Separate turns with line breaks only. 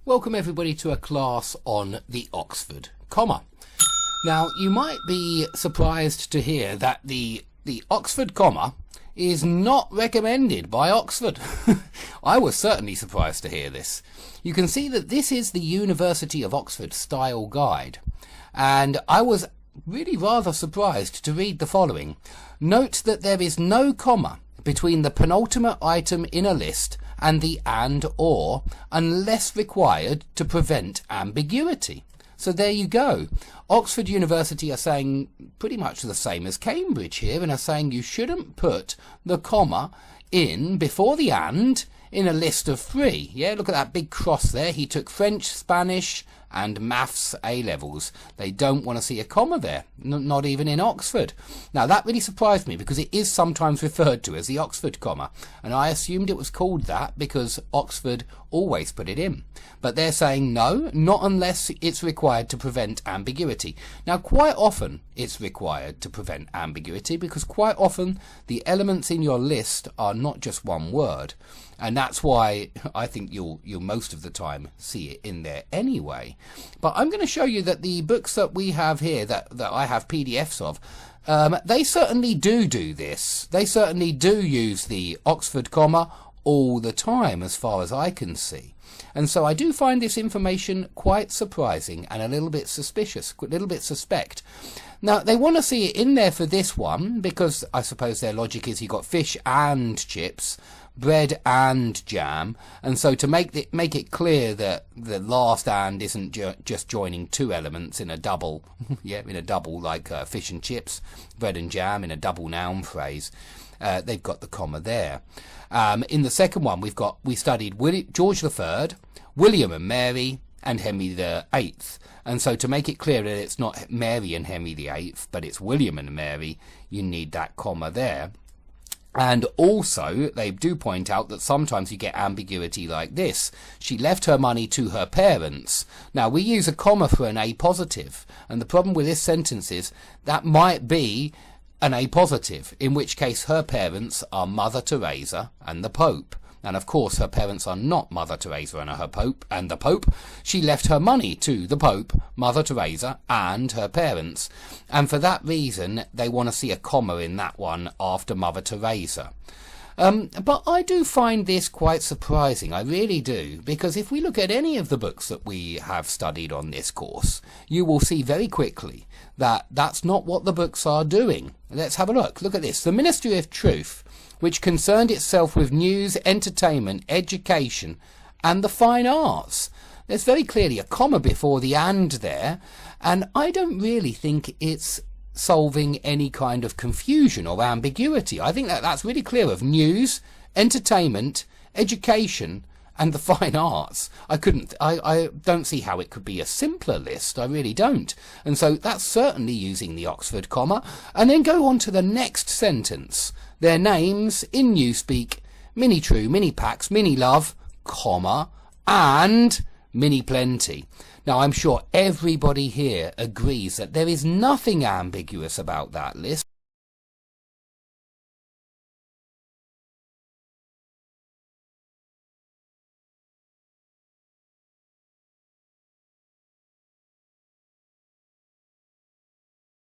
Welcome everybody to a class on the Oxford comma. Now you might be surprised to hear that the Oxford comma is not recommended by Oxford. I was certainly surprised to hear this. You can see that this is the University of Oxford style guide, and I was really rather surprised to read the following. Note that there is no comma between the penultimate item in a list and the and or unless required to prevent ambiguity. So there you go. Oxford University are saying pretty much the same as Cambridge here, and are saying you shouldn't put the comma in before the and in a list of 3. Yeah, look at that big cross there. He took French, Spanish and maths A-levels. They don't want to see a comma there, not even in Oxford. Now that really surprised me because it is sometimes referred to as the Oxford comma, and I assumed it was called that because Oxford always put it in. But they're saying no, not unless it's required to prevent ambiguity. Now quite often it's required to prevent ambiguity because quite often the elements in your list are not just one word, and that's why I think you'll most of the time see it in there anyway. But I'm going to show you that the books that we have here, that I have PDFs of, they certainly do this. They certainly do use the Oxford comma all the time, as far as I can see. And so I do find this information quite surprising and a little bit suspicious, a little bit suspect. Now, they want to see it in there for this one because I suppose their logic is you've got fish and chips, bread and jam, and so to make it clear that the last and isn't just joining 2 elements in a double, yeah, in a double like fish and chips, bread and jam in a double noun phrase, they've got the comma there. In the second one, we studied George III, William and Mary, and Henry VIII. And so to make it clear that it's not Mary and Henry VIII, but it's William and Mary, you need that comma there. And also, they do point out that sometimes you get ambiguity like this. She left her money to her parents. Now, we use a comma for an A positive, and the problem with this sentence is that might be an A positive, in which case her parents are Mother Teresa and the Pope. And of course her parents are not Mother Teresa and the Pope. She left her money to the Pope, Mother Teresa and her parents. And for that reason they want to see a comma in that one after Mother Teresa. But I do find this quite surprising, I really do, because if we look at any of the books that we have studied on this course, you will see very quickly that that's not what the books are doing. Let's have a look. Look at this. The Ministry of Truth, which concerned itself with news, entertainment, education and the fine arts. There's very clearly a comma before the and there, and I don't really think it's solving any kind of confusion or ambiguity. I think that's really clear of news, entertainment, education and the fine arts. I don't see how it could be a simpler list. I really don't. And so that's certainly using the Oxford comma. And then go on to the next sentence. Their names in Newspeak, Mini True, Mini Pax, Mini Love, comma, and Mini Plenty. Now I'm sure everybody here agrees that there is nothing ambiguous about that list.